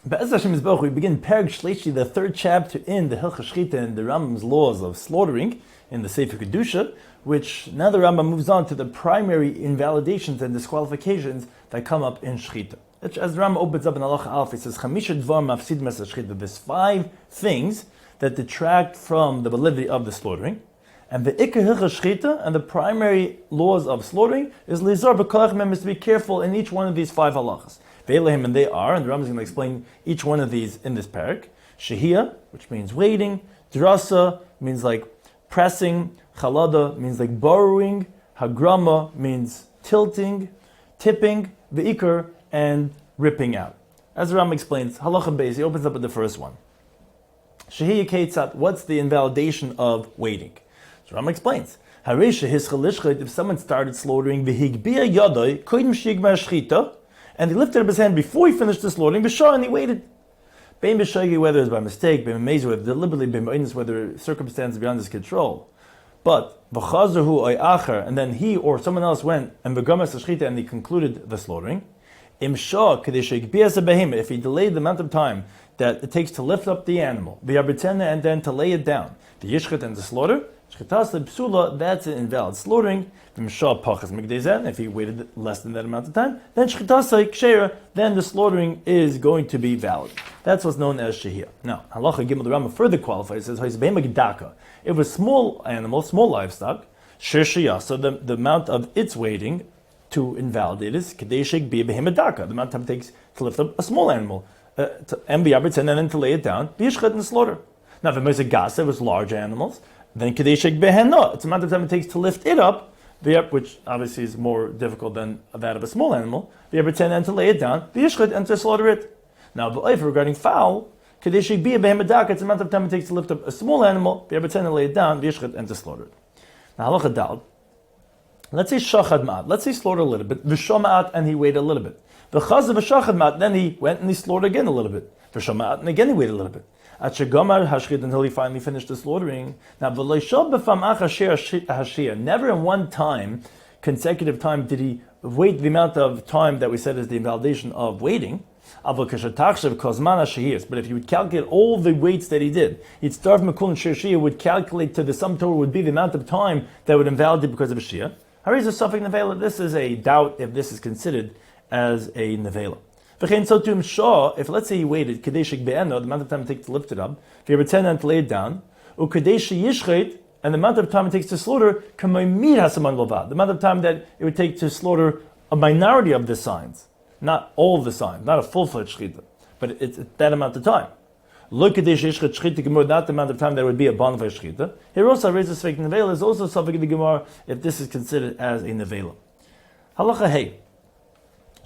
Be'ez Hashem Yisborach, we begin Perek Shlishi, the third chapter in the Hilchos Shechitah and the Rambam's laws of slaughtering in the Sefer Kedusha, which now the Rambam moves on to the primary invalidations and disqualifications that come up in Shechitah. As the Rambam opens up in Halacha Aleph, it says, Chamisha Dvar Mafsid Mes Shechitah. There's 5 things that detract from the validity of the slaughtering. And the Ikar Hilchos Shechitah and the primary laws of slaughtering is Lizar B'Kolach Mem, is to be careful in each one of these 5 halachas. And they are, and the Rambam is going to explain each one of these in this parak. Shehiyah, which means waiting. Drasa means like pressing. Chalada means like borrowing. Hagrama means tilting, tipping. Ve'ikar, and ripping out. As the Rambam explains, halacha beis, he opens up with the first one. Shehiyah keitzat, what's the invalidation of waiting? So Rambam explains. If someone started slaughtering v'higbia yadai kodim shigmar shchita, and he lifted up his hand before he finished the slaughtering, b'shah, and he waited. Bein b'shagi, whether it's by mistake, bein b'meizer, whether deliberately, bein b'inus, whether circumstances beyond his control. But v'chazahu oy acher, and then he or someone else went and v'gamas hashchita, and he concluded the slaughtering. Imshah kadeshik bias behema, if he delayed the amount of time that it takes to lift up the animal, v'yabritena, and then to lay it down, the yishchet and the slaughter. Psula, that's an invalid slaughtering. If he waited less than that amount of time, then then the slaughtering is going to be valid. That's what's known as shehiyah. Now, halacha gimel the Rambam further qualifies. It says it was small animal, small livestock. So the amount of its weighting to invalidate is kadeshik be behemedaka. The amount of time it takes to lift up a small animal, and then to lay it down, b'yishchet and slaughter. Now, if it was a gasa, it was large animals. Then kadeshik behena, it's the amount of time it takes to lift it up, which obviously is more difficult than that of a small animal. And to lay it down, and to slaughter it. Now, regarding fowl, kadeshik behemedaka, it's the amount of time it takes to lift up a small animal, and lay it down, and to slaughter it. Now, halacha dal. Let's say shachad ma'at. Let's say slaughter a little bit. V'shama'at, and he waited a little bit. V'chazav v'shachad ma'at, then he went and he slaughtered again a little bit. V'shama'at, and again he waited a little bit. Until he finally finished the slaughtering. Now, never in one time, consecutive time, did he wait the amount of time that we said is the invalidation of waiting. But if you would calculate all the weights that he did, he'd start from a kul and shir would calculate to the sum total would be the amount of time that would invalidate because of a shia. This is a doubt if this is considered as a nevela. If let's say he waited, the amount of time it takes to lift it up, and to lay it down, and the amount of time it takes to slaughter, the amount of time that it would take to slaughter a minority of the signs, not all of the signs, not a full-fledged shechita, but it's that amount of time. Not the amount of time that would be a bonfire shechita. Here also raises fake nevela is also something in the Gemara if this is considered as a nevela. Halacha hey.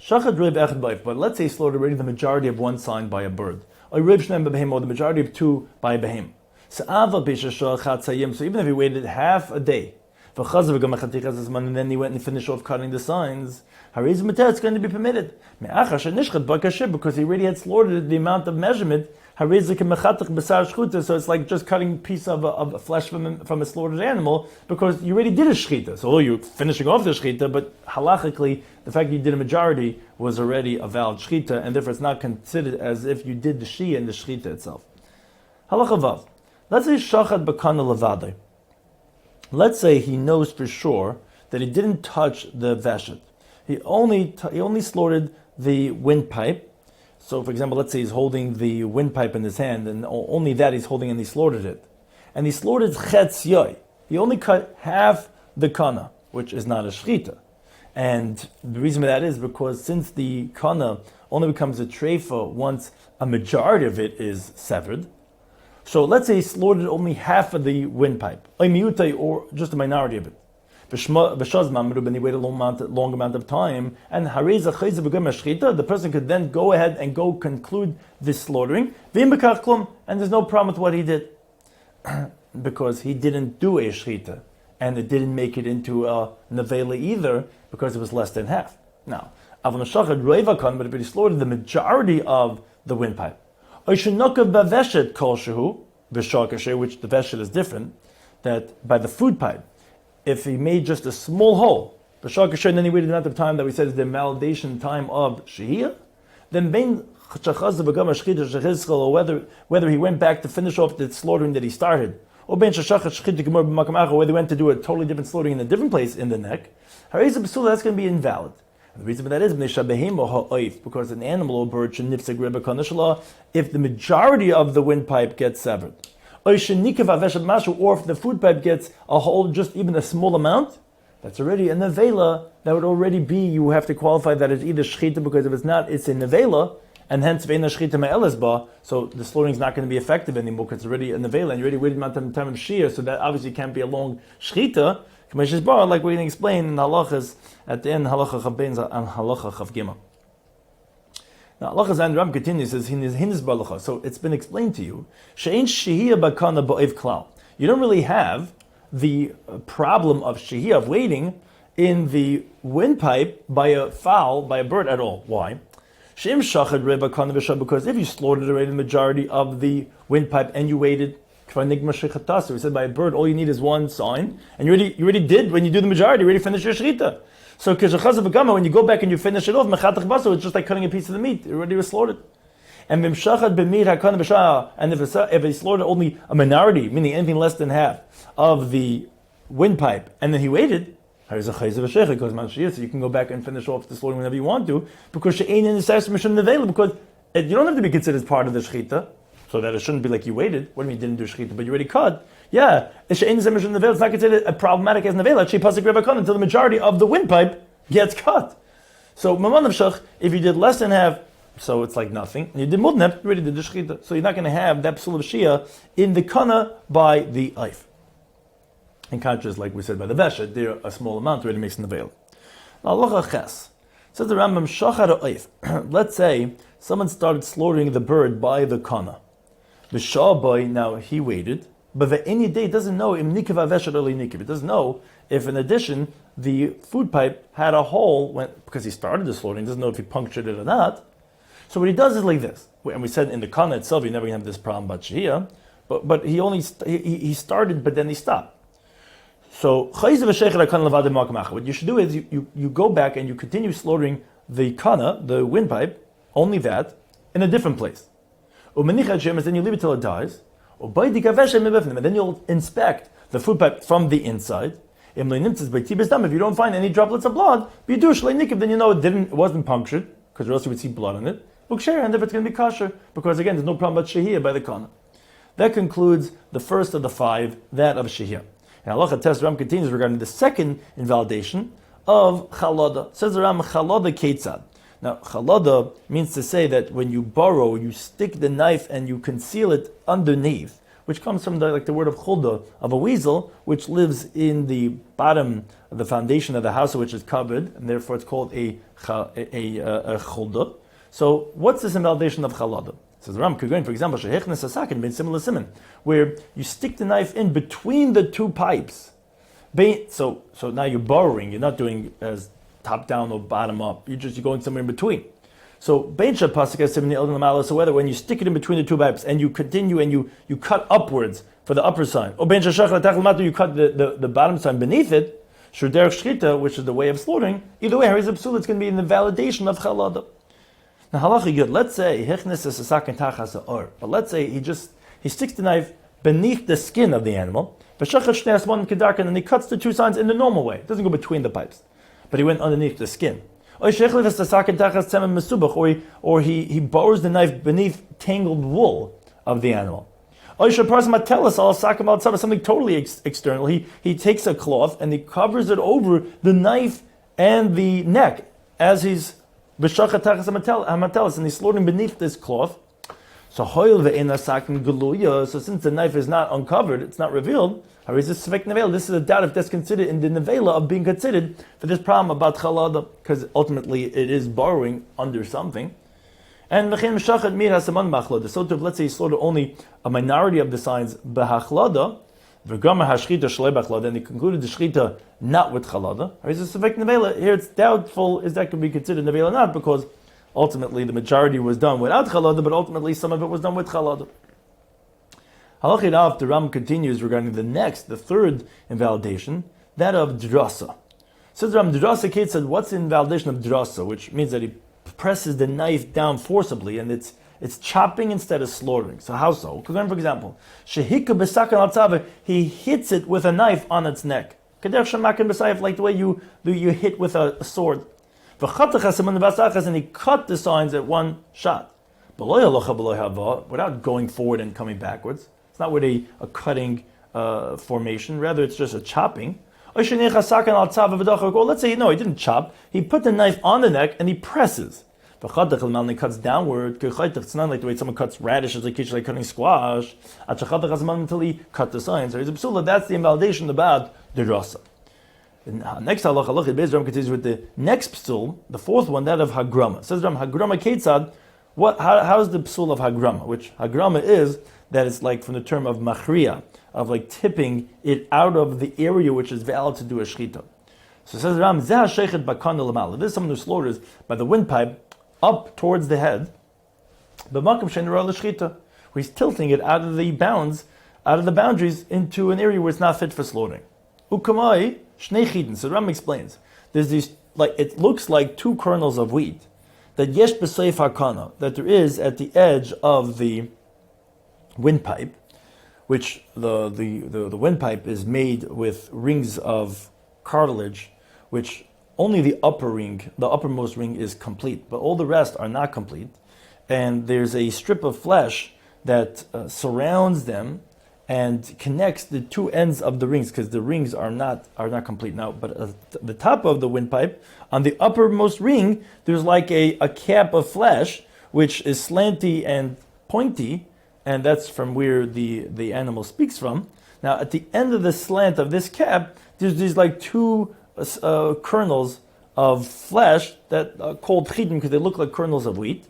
But let's say he slaughtered already the majority of one sign by a bird, or the majority of 2 by a behem. So even if he waited half a day, and then he went and finished off cutting the signs, it's going to be permitted. Because he already had slaughtered the amount of measurement, so it's like just cutting a piece of flesh from a slaughtered animal, because you already did a shechita. So you're finishing off the shechita, but halachically, the fact that you did a majority was already a valid shechita, and therefore it's not considered as if you did the shia in the shechita itself. Halacha vav. Let's say shachad b'kana levadei. Let's say he knows for sure that he didn't touch the veshet. He only slaughtered the windpipe. So, for example, let's say he's holding the windpipe in his hand, and only that he's holding, and he slaughtered it. And he slaughtered chetz yoy. He only cut half the kana, which is not a shechita. And the reason for that is because since the kana only becomes a treifa once a majority of it is severed, so let's say he slaughtered only half of the windpipe, or just a minority of it. And he waited a long amount of time, and the person could then go ahead and go conclude this slaughtering, and there's no problem with what he did, because he didn't do a shechita, and it didn't make it into a nevela either, because it was less than half. Now, but if he slaughtered the majority of the windpipe, which the veshet is different, that by the food pipe, if he made just a small hole, and then he waited the amount of time that we said is the invalidation time of shehiyah, then bein or whether he went back to finish off the slaughtering that he started, or whether he went to do a totally different slaughtering in a different place in the neck, that's going to be invalid. And the reason for that is because an animal or bird should if the majority of the windpipe gets severed. Or if the food pipe gets a whole, just even a small amount, that's already a nevela. That would already be, you have to qualify that as either shechita, because if it's not, it's a nevela, and hence ve'ena shechita me'eles ba, so the slaughtering is not going to be effective anymore because it's already a nevela, and you already waited about the time of shir, so that obviously can't be a long shechita. Like we're going to explain in halachas at the end, halacha chav bein and halacha chav gimel. Now, halachas and Rambam continues, says hinis balacha. So it's been explained to you. She'ein shehiyah bakana ba'ev klal. You don't really have the problem of shehiyah, of waiting in the windpipe by a fowl, by a bird at all. Why? She'im shachad reba kana b'shah, because if you slaughtered already the majority of the windpipe and you waited, so we said by a bird, all you need is one sign, and you already did, when you do the majority, you already finished your shechita. So when you go back and you finish it off, it's just like cutting a piece of the meat. It already was slaughtered. And if he slaughtered only a minority, meaning anything less than half of the windpipe, and then he waited, so you can go back and finish off the slaughtering whenever you want to, because you ain't in the size mission available, because you don't have to be considered as part of the shechita. So that it shouldn't be like you waited. What do you mean you didn't do shechita, but you already cut? Yeah, it's not considered a problematic as nevela. Actually, pasuk rebakon until the majority of the windpipe gets cut. So maman of shach, if you did less than half, so it's like nothing. And you did more than half, you already did the shechita. So you're not going to have that psul of shia in the kana by the eif. In contrast, like we said by the veshet, there a small amount already makes in the veil. Now halacha ches says the Rambam shachar eif. Let's say someone started slaughtering the bird by the kana. The Shabai, now he waited, but the any day doesn't know im nikav aveshet or nikav. It doesn't know if, in addition, the food pipe had a hole because he started the slaughtering. He doesn't know if he punctured it or not. So what he does is like this, and we said in the kana itself, you're never going to have this problem about shehiyah, but he started, but then he stopped. So what you should do is you go back and you continue slaughtering the kana, the windpipe, only that, in a different place. Then you leave it till it dies. And then you'll inspect the food pipe from the inside. If you don't find any droplets of blood, then you know it wasn't punctured, because or else you would see blood on it. And if it's going to be kosher, because again, there's no problem about shehiyah by the kana. That concludes the first of the five, that of shehiyah. And halacha test Ram continues regarding the second invalidation of chalada. Says the Ram, chalada ketzad. Now, chalada means to say that when you borrow, you stick the knife and you conceal it underneath, which comes from the word of chulda, of a weasel, which lives in the bottom of the foundation of the house, which is covered, and therefore it's called a chulda. So, what's this invalidation of chalada? Says Ram, for example, shechitah sasakin ben similar simon, where you stick the knife in between the two pipes. So now you're borrowing. You're not doing as top down or bottom up. You're going somewhere in between. So so whether when you stick it in between the two pipes and you continue and you cut upwards for the upper sign, or you cut the bottom sign beneath it, which is the way of slaughtering, either way, it's going to be in the validation of chalada. Now halacha good. Let's say but let's say he sticks the knife beneath the skin of the animal, and he cuts the two signs in the normal way. It doesn't go between the pipes, but he went underneath the skin. Or he borrows the knife beneath tangled wool of the animal. Something totally external. He takes a cloth and he covers it over the knife and the neck as he's and he's slaughtering beneath this cloth. So since the knife is not uncovered, it's not revealed, this is a doubt if that's considered in the nevela of being considered for this problem about chalada, because ultimately it is borrowing under something. And so let's say he slaughtered only a minority of the signs behachlada, and he concluded the shechita not with chalada. Here it's doubtful is that could be considered nevela or not, because ultimately the majority was done without chalada, but ultimately some of it was done with chalada. Halachid Av, the Ram continues regarding the third invalidation, that of drasa. Says Ram, drasa Kate said, what's the invalidation of drasa? Which means that he presses the knife down forcibly, and it's chopping instead of slaughtering. So how so? Because for example, shehika b'sakan al tzava, he hits it with a knife on its neck. Like the way you hit with a sword. And he cut the signs at one shot. Without going forward and coming backwards. It's not with a cutting formation, rather it's just a chopping. Or let's say, no, he didn't chop. He put the knife on the neck and he presses. He cuts downward. It's not like the way someone cuts radishes, like cutting squash, until he cut the signs. That's the invalidation about the rasa. Next halacha, the Beis Ram continues with the next psul, the fourth one, that of hagrama. Says Ram, hagrama ketzad. How is the psul of hagrama? Which hagrama is that it's like from the term of machria, of like tipping it out of the area which is valid to do a shechitah. So says Ram, zeh shechet bakana l'mala. This is someone who slaughters by the windpipe up towards the head, b'makom she'nera l'shechitah. He's tilting it out of the bounds, out of the boundaries, into an area where it's not fit for slaughtering. Ukamai shnei chidin. So Ram explains, there's these, like, it looks like two kernels of wheat that yesh b'seif hakana, that there is at the edge of the windpipe, which the windpipe is made with rings of cartilage, which only the uppermost ring is complete, but all the rest are not complete. And there's a strip of flesh that surrounds them and connects the two ends of the rings, because the rings are not complete now. But at the top of the windpipe, on the uppermost ring, there's like a cap of flesh, which is slanty and pointy, and that's from where the animal speaks from. Now, at the end of the slant of this cap, there's these like two kernels of flesh that are called chidim because they look like kernels of wheat.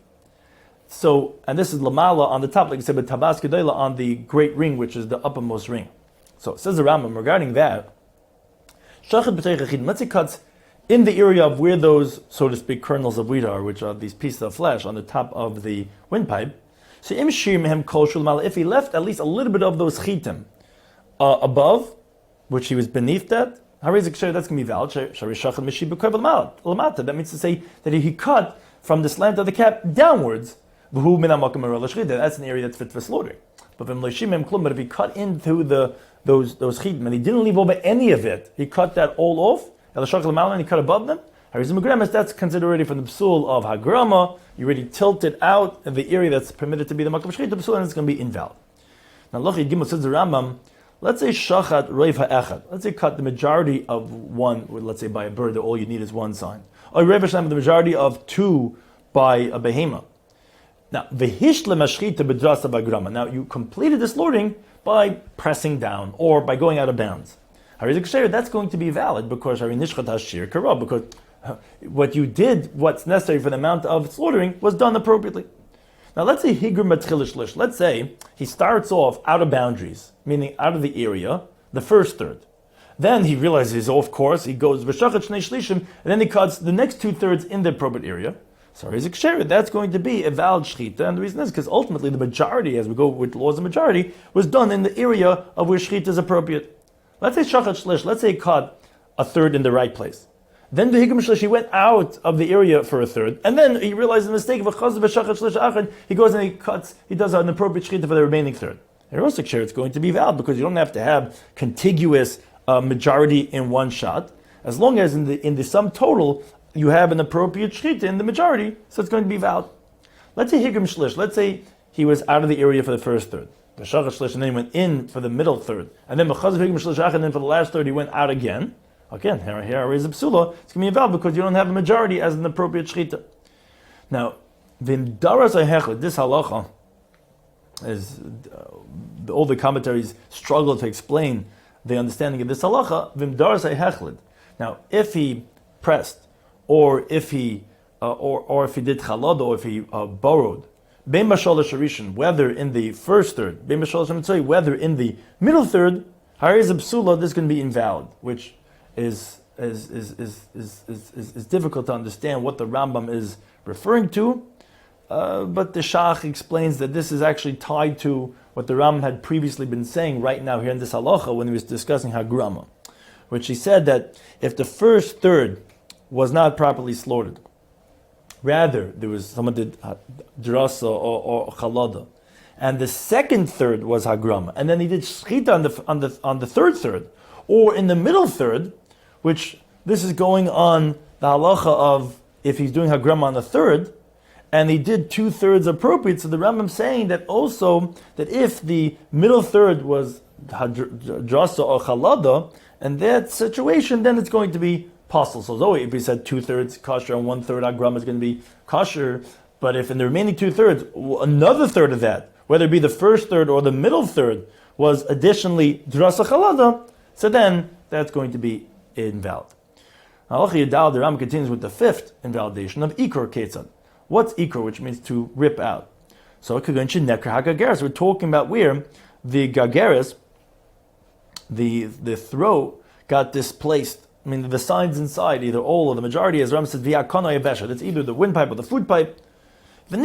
So, and this is lamala on the top, like I said, but tabas kedayla on the great ring, which is the uppermost ring. So, says the Rambam regarding that, let's say cuts in the area of where those, so to speak, kernels of wheat are, which are these pieces of flesh on the top of the windpipe. So, if he left at least a little bit of those chitim above, which he was beneath that, that's going to be valid. That means to say that he cut from the slant of the cap downwards. That's an area that's fit for slaughtering. But if he cut into those chitim and he didn't leave over any of it, he cut that all off, and he cut above them, that's considered already from the psul of hagrama. You already tilted out of the area that's permitted to be the makom shechitah psul, and it's going to be invalid. Now, Lochi Gimel says the Rambam, let's say shachat roiv ha'echad. Let's say cut the majority of one, let's say by a bird, that all you need is one sign. Or roiv ha'shem, the majority of two by a behema. Now, v'hishle mashchita b'drasa b'grama. Now, you completed the slaughtering by pressing down or by going out of bounds. That's going to be valid because because what you did, what's necessary for the amount of slaughtering, was done appropriately. Now let's say higrum matchilish. Let's say he starts off out of boundaries, meaning out of the area, the first third. Then he realizes, of course, he goes v'shachat shnei shlishim, and then he cuts the next 2/3 in the appropriate area. So that's going to be a valid shechita, and the reason is because ultimately the majority, as we go with laws of majority, was done in the area of where shechita is appropriate. Let's say shachat shlish. Let's say he cut a third in the right place. Then the higrum shlish, he went out of the area for a third, and then he realized the mistake of he goes and he does an appropriate shechita for the remaining third. And also it's going to be valid because you don't have to have contiguous majority in one shot, as long as in the sum total you have an appropriate shechita in the majority, so it's going to be valid. Let's say higrum shlish. Let's say he was out of the area for the first third, the shachat shlish, and then he went in for the middle third, and then higrum shlish, and then for the last third he went out again. Again, here is a psula. It's going to be invalid because you don't have a majority as an appropriate shechita. Now, v'imdaras ha'hechled, this halacha is all the commentaries struggle to explain the understanding of this halacha. V'imdaras ha'hechled. Now, if he pressed, or if he did chalad, or if he borrowed, bein b'shalosh harishin, whether in the first third, bein b'shalosh hamitzvah, whether in the middle third, here is a psula. This is going to be invalid, which is difficult to understand what the Rambam is referring to, but the Shach explains that this is actually tied to what the Rambam had previously been saying right now here in this halacha when he was discussing hagrama, which he said that if the first third was not properly slaughtered, Rather, there was someone did drasa or chalada, and the second third was hagrama, and then he did shechita on the third third, or in the middle third, which this is going on the halacha of if he's doing hagrama on the third, and he did 2/3 appropriate. So the Rambam saying that also that if the middle third was drasa or chalada, and that situation, then it's going to be possible. So if he said 2/3 kosher and 1/3 hagrama is going to be kosher, but if in the remaining 2/3, another third of that, whether it be the first third or the middle third, was additionally drasa chalada, so then that's going to be invalid. Halacha Yadal, the Rambam continues with the fifth invalidation of ikor ketzad. What's ikor, which means to rip out? So we're talking about where the gagaris, the throat, got displaced. I mean, the sides inside, either all or the majority, as Rambam says, v'yakona yavesha. It's either the windpipe or the food pipe. And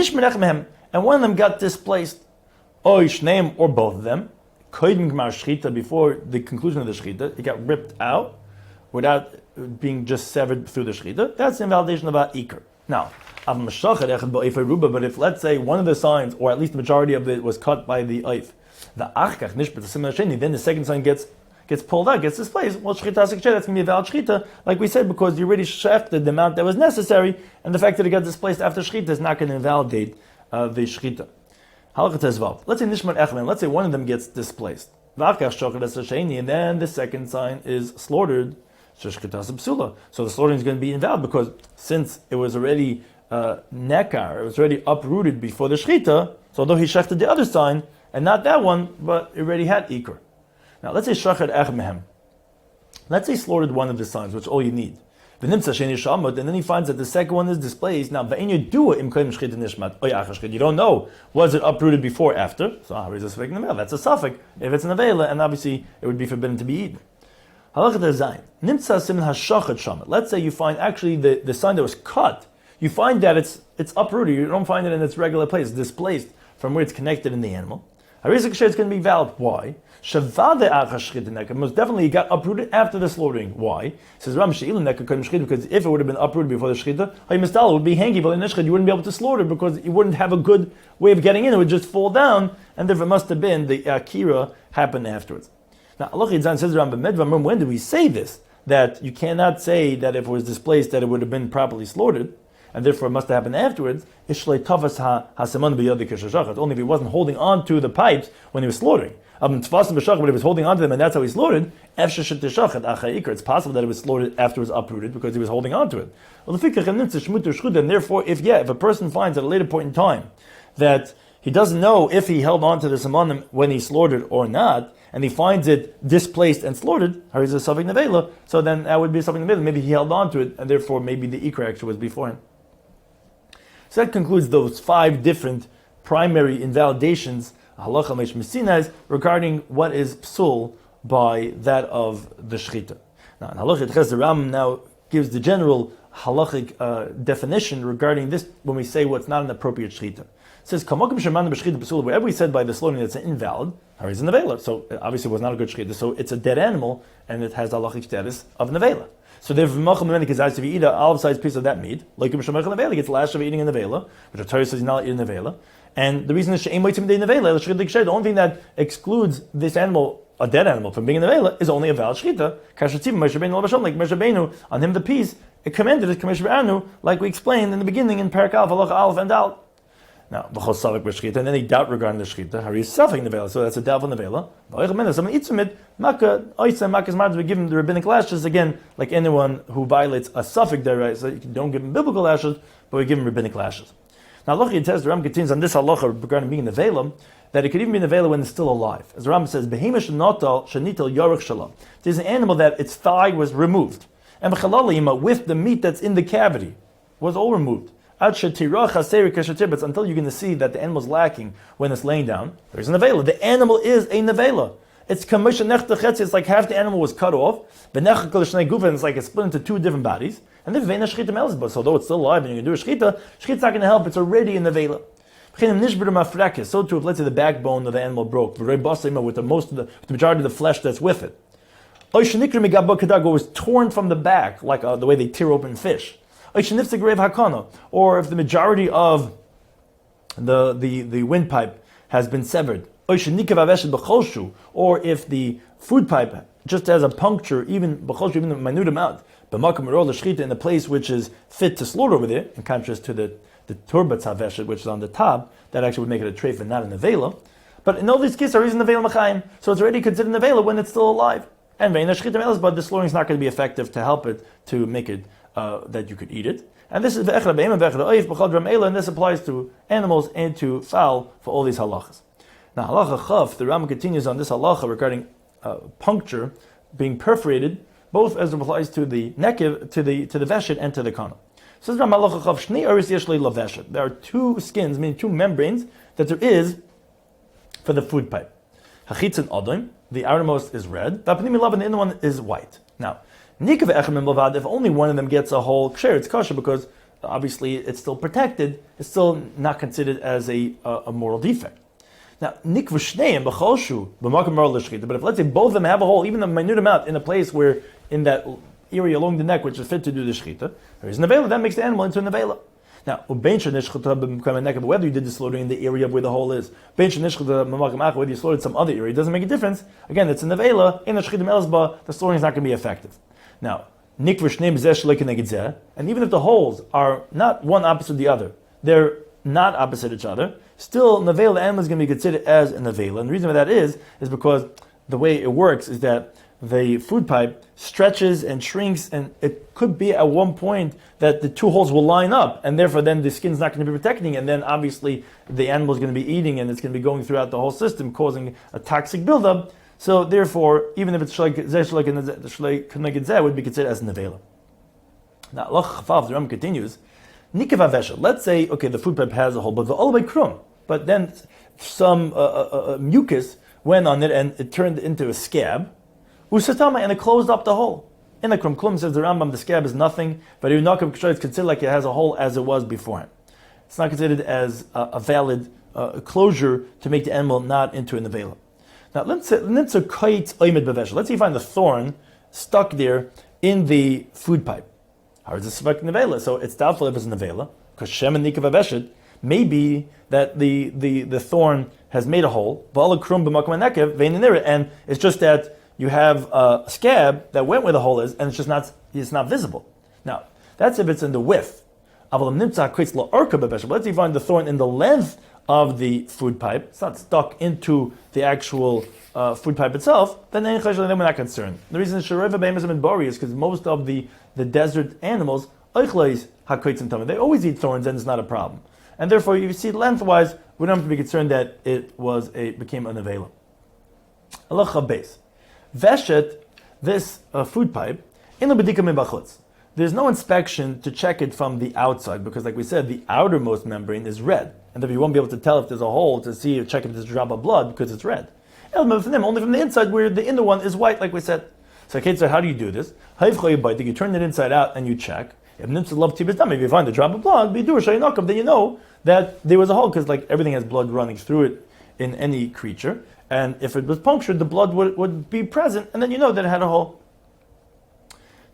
one of them got displaced, or both of them. Before the conclusion of the shechita, it got ripped out without being just severed through the shechita. That's the invalidation of ikar. Now, but if, let's say, one of the signs, or at least the majority of it, was cut by the oif, then the second sign gets pulled out, gets displaced, well, shechita that's going to be a valid shechita, like we said, because you already shefted the amount that was necessary, and the fact that it got displaced after shechita is not going to invalidate the shechita. Let's say nishmat echmen, let's say one of them gets displaced, and then the second sign is slaughtered, so the slaughtering is going to be invalid, because since it was already nekar, it was already uprooted before the shechita, so although he shechted the other sign, and not that one, but it already had ikar. Now, let's say shachar ech mehem. Let's say slaughtered one of the signs, which is all you need. And then he finds that the second one is displaced. Now, you don't know, was it uprooted before or after? So, that's a suffix. If it's an avela, and obviously it would be forbidden to be eaten. Let's say you find actually the sign that was cut, you find that it's uprooted, you don't find it in its regular place, it's displaced from where it's connected in the animal. It's going to be valid. Why? Most definitely it got uprooted after the slaughtering. Why? It says because if it would have been uprooted before the shechita, it would be hanging, but you wouldn't be able to slaughter because you wouldn't have a good way of getting in. It would just fall down, and therefore it must have been the akira happened afterwards. Now, Allah says, Rambam, when did we say this? That you cannot say that if it was displaced that it would have been properly slaughtered, and therefore it must have happened afterwards. It's only if he wasn't holding on to the pipes when he was slaughtering. But if he was holding on to them and that's how he slaughtered, it's possible that it was slaughtered after it was uprooted because he was holding on to it. And therefore, if a person finds at a later point in time that he doesn't know if he held on to the samanim when he slaughtered or not, and he finds it displaced and slaughtered, or is a suffix nevela, so then that would be something nevela. Maybe he held on to it, and therefore maybe the ikra actually was before him. So that concludes those 5 different primary invalidations, halacha meish mesinas, regarding what is psul by that of the shechita. Now, in halacha Hilchos, the Rambam now gives the general halachic definition regarding this when we say what's not an appropriate shechita. It says, wherever we said by the slaughtering that's invalid, is a nevela. So obviously it was not a good shechita. So it's a dead animal, and it has the halachic status of nevela. So therefore, if you eat an olive-sized piece of that meat, like nevela, gets lashed of eating a nevela, which the Torah says he's not eating a nevela. And the reason is the only thing that excludes this animal, a dead animal, from being a nevela is only a valid shechita. Like Moshe Rabbeinu, on him the piece, it commanded it, like we explained in the beginning in Perek Aleph, halacha Aleph and Dal. Now, and then they doubt regarding the shechita. How are you suffering nevela? So that's a doubt on nevela. Someone eats from it. We give him the rabbinic lashes again, like anyone who violates a suffix there, right? So you don't give him biblical lashes, but we give him rabbinic lashes. Now, the Ram continues on this halacha regarding being nevela, that it could even be nevela when it's still alive. As the Ram says, "Behemish notal shanital yarich shalom." There's an animal that its thigh was removed, and with the meat that's in the cavity was all removed. Until you're going to see that the animal is lacking when it's laying down. There's a nevela. The animal is a nevela. It's kamisha nechta chetzi. It's like half the animal was cut off. V'nechakol shnei gufa, and it's like it's split into 2 different bodies. And then v'ena shechita melzba. So although it's still alive and you can do a shechita, shechita's not going to help. It's already in the nevela. So too, if let's say the backbone of the animal broke, with the majority of the flesh that's with it, or was torn from the back, like the way they tear open fish. Or if the majority of the windpipe has been severed. Or if the food pipe just has a puncture, even a minute amount, in the place which is fit to slaughter over there, in contrast to the turbat haveshet, which is on the top, that actually would make it a treif and not an avela. But in all these cases, are using the avela machayim, so it's already considered an avela when it's still alive. And but the slaughtering is not going to be effective to help it, to make it that you could eat it. And this is ve'echad be'ema ve'echad oif b'chad ramela, and this applies to animals and to fowl for all these halachas. Now halacha chaf, the Rambam continues on this halacha regarding puncture being perforated, both as it applies to the nekev, to the veshet, and to the kana. So there are two skins, meaning two membranes, that there is for the food pipe. Hachitz and odom, the outermost is red, and the inner one is white. Now, if only one of them gets a whole ksher, it's kosher because obviously it's still protected, it's still not considered as a moral defect. Now, but if let's say both of them have a hole, even a minute amount, in a place where, in that area along the neck, which is fit to do the shechitah, there is an avela, that makes the animal into an avela. Now, whether you did the slaughtering in the area where the hole is, whether you slaughtered some other area, it doesn't make a difference. Again, it's an avela, in the shechitah melzba, the slaughtering is not going to be effective. Now, and even if the holes are not one opposite the other, they're not opposite each other, still, nevela, the animal is going to be considered as a nevela. And the reason why that is because the way it works is that the food pipe stretches and shrinks, and it could be at one point that the two holes will line up, and therefore then the skin's not going to be protecting, and then obviously the animal is going to be eating, and it's going to be going throughout the whole system, causing a toxic buildup. So therefore, even if it's would be considered as nevela. Now, the Rambam continues. Let's say, okay, the food pipe has a hole, but the olay krum, but then some mucus went on it and it turned into a scab, usatama, and it closed up the hole. In the krum says the Rambam, the scab is nothing, but it's considered like it has a hole as it was beforehand. It's not considered as a valid closure to make the animal not into an avela. Now, let's say you find the thorn stuck there in the food pipe. How is this svek nevela? So it's doubtful if it's nevela, because shem and nikav aveshet, maybe that the thorn has made a hole, and it's just that you have a scab that went where the hole is, and it's not visible. Now, that's if it's in the width. Let's say you find the thorn in the length of the food pipe, it's not stuck into the actual food pipe itself, then we're not concerned. The reason is because most of the desert animals, they always eat thorns and it's not a problem. And therefore, if you see it lengthwise, we don't have to be concerned that it became an avela. Halacha beis. Veshet, this food pipe, there's no inspection to check it from the outside, because like we said, the outermost membrane is red. And then you won't be able to tell if there's a hole to check if there's a drop of blood, because it's red. Only from the inside, where the inner one is white, like we said. So how do you do this? You turn it inside out and you check. If you find a drop of blood, then you know that there was a hole, because like everything has blood running through it in any creature. And if it was punctured, the blood would be present, and then you know that it had a hole.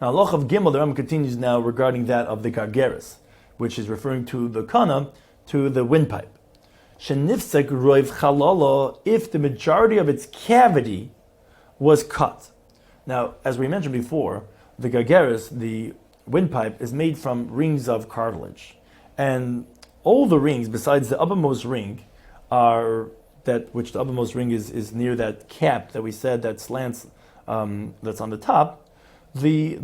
Now, Loch of Gimel, the Rambam continues now regarding that of the gargeris, which is referring to the kana, to the windpipe. Shenifsek roiv chalala, if the majority of its cavity was cut. Now, as we mentioned before, the gargeris, the windpipe, is made from rings of cartilage. And all the rings, besides the uppermost ring, the uppermost ring is near that cap that we said that slants, that's on the top. The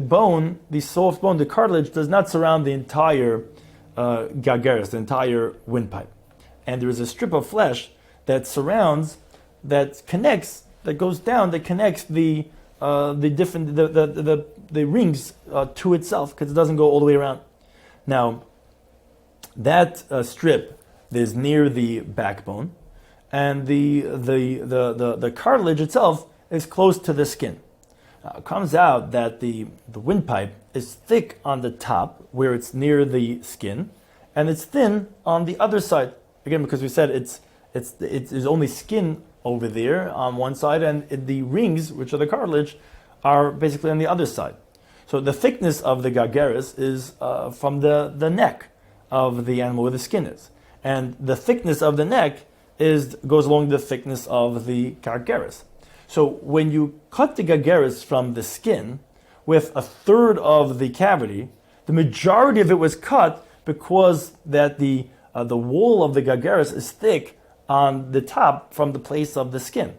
bone, the soft bone, the cartilage, does not surround the entire gargeris, the entire windpipe. And there is a strip of flesh that surrounds, that connects, that goes down, that connects the rings to itself, because it doesn't go all the way around. Now, that strip is near the backbone, and the cartilage itself is close to the skin. Now, it comes out that the windpipe is thick on the top, where it's near the skin, and it's thin on the other side. Again, because we said there's only skin over there on one side, and the rings, which are the cartilage, are basically on the other side. So the thickness of the gargeris is from the neck of the animal where the skin is. And the thickness of the neck goes along the thickness of the gargeris. So when you cut the gargeris from the skin with a third of the cavity, the majority of it was cut because that the wall of the gargeris is thick on the top from the place of the skin.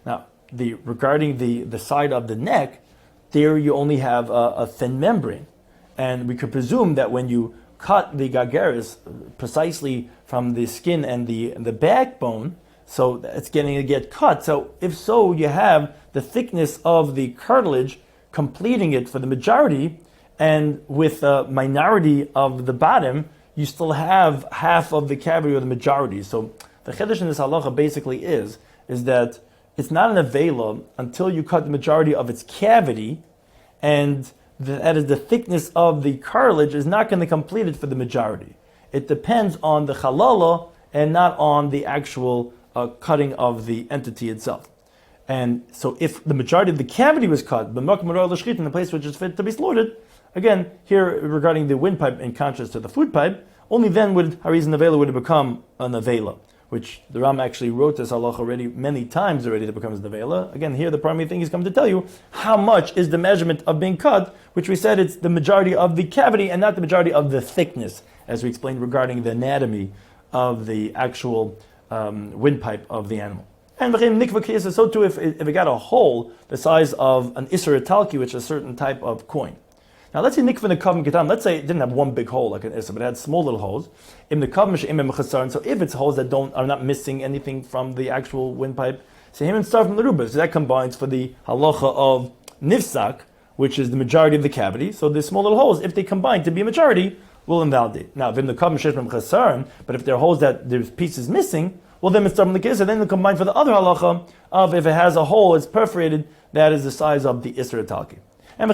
Now, regarding the side of the neck, there you only have a thin membrane. And we could presume that when you cut the gargeris precisely from the skin and the backbone, so it's getting to get cut. So if so, you have the thickness of the cartilage completing it for the majority, and with a minority of the bottom, you still have half of the cavity or the majority. So the chiddush in this halacha basically is that it's not an avela until you cut the majority of its cavity, and that is the thickness of the cartilage is not going to complete it for the majority. It depends on the halala and not on the actual cutting of the entity itself. And so if the majority of the cavity was cut, in the place which is fit to be slaughtered, again, here regarding the windpipe in contrast to the food pipe, only then would Hariz Nevela would have become a Nevela, which the Ram actually wrote this halach already many times already that becomes Nevela. Again, here the primary thing he's come to tell you how much is the measurement of being cut, which we said it's the majority of the cavity and not the majority of the thickness, as we explained regarding the anatomy of the actual windpipe of the animal. And so too if it got a hole the size of an Isser Italki, which is a certain type of coin. Now let's say nikva nekavim ketam. Let's say it didn't have one big hole like an Isser, but it had small little holes. Im nekavim she'im mechasaron. So if it's holes that are not missing anything from the actual windpipe, so him and start from the ruba. So that combines for the halacha of nifsak, which is the majority of the cavity. So the small little holes, if they combine to be a majority, will invalidate. Now, vim nekavim she'im mechasaron. But if there are holes that there's pieces missing, well, then it's starting the case, and then they combine for the other halacha of if it has a hole, it's perforated, that is the size of the Isser Italki. And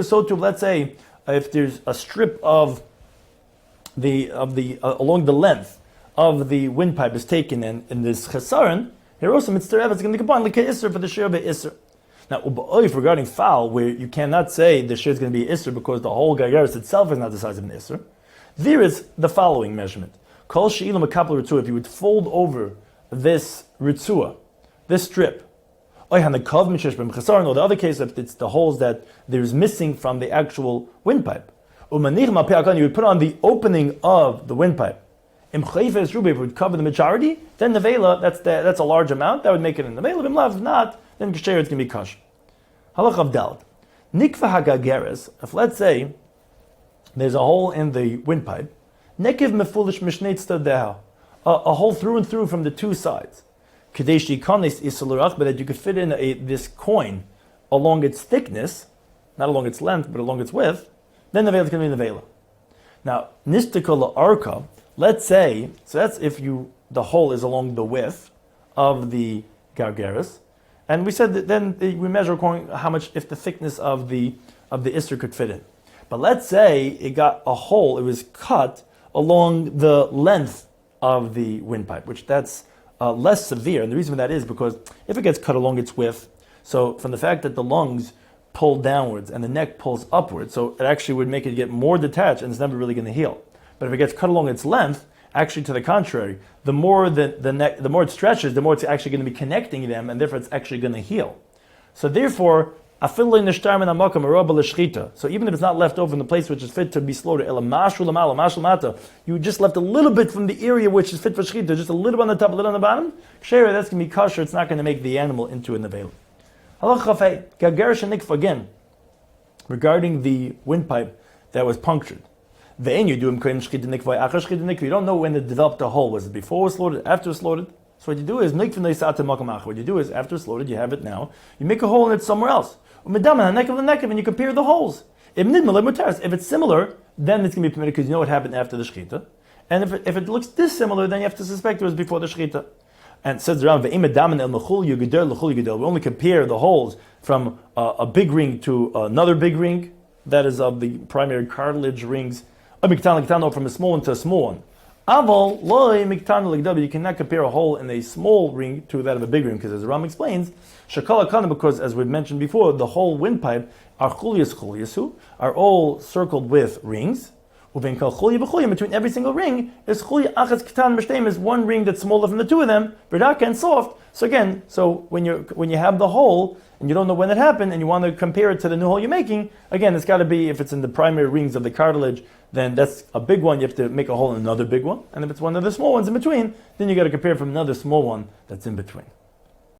so too, let's say if there's a strip of the along the length of the windpipe is taken in this chesaron, here also mitzvah it's going to combine like Isser for the share of the Isser. Now, regarding fowl, where you cannot say the share is going to be Isser because the whole gargeris itself is not the size of an Isser, there is the following measurement. Kol she'ilam a couple ritzua, if you would fold over this ritzua, this strip, or the other case, if it's the holes that there's missing from the actual windpipe, you would put on the opening of the windpipe. If it would cover the majority, then the vela, that's a large amount, that would make it in the vela. If not, then kasher it's going to be kasher. Halach of Daled. Nikva hagageres, if let's say there's a hole in the windpipe, Nekiv mefulish mishneh tzadeh, a hole through and through from the two sides. Kadesh yikonis isalurach, but that you could fit in this coin along its thickness, not along its length, but along its width, then the veil is going to be the veil. Now, nistikol arka, let's say, so that's if the hole is along the width of the gargeris, and we said that then we measure according how much, if the thickness of the Isser could fit in. But let's say it got a hole, it was cut along the length of the windpipe, which that's less severe. And the reason for that is because if it gets cut along its width, so from the fact that the lungs pull downwards and the neck pulls upwards, so it actually would make it get more detached and it's never really going to heal. But if it gets cut along its length, actually to the contrary, the more the neck, the more it stretches, the more it's actually going to be connecting them, and therefore it's actually going to heal. So therefore, so even if it's not left over in the place which is fit to be slaughtered, you just left a little bit from the area which is fit for shechitah, just a little on the top, a little on the bottom, that's going to be kosher, it's not going to make the animal into a nevel. Again, regarding the windpipe that was punctured. You don't know when it developed a hole. Was it before it was slaughtered, after it was slaughtered? So what you do is, what you do is, after it's slaughtered, you have it now, you make a hole in it somewhere else. And you compare the holes. If it's similar, then it's going to be permitted because you know what happened after the Shechitah. And if it looks dissimilar, then you have to suspect it was before the Shechitah. And it says around, we only compare the holes from a big ring to another big ring, that is of the primary cartilage rings, from a small one to a small one. Aval loy miktan l'gdav. You cannot compare a hole in a small ring to that of a big ring, because as the Rambam explains, shakala kana, because as we've mentioned before, the whole windpipe are chulyasu, are all circled with rings. Between every single ring is chulya achas katan b'shteim, is one ring that's smaller from the two of them, berdaka and soft. So again, when you have the hole and you don't know when it happened and you want to compare it to the new hole you're making, again, it's got to be, if it's in the primary rings of the cartilage, then that's a big one. You have to make a hole in another big one, and if it's one of the small ones in between, then you got to compare from another small one that's in between.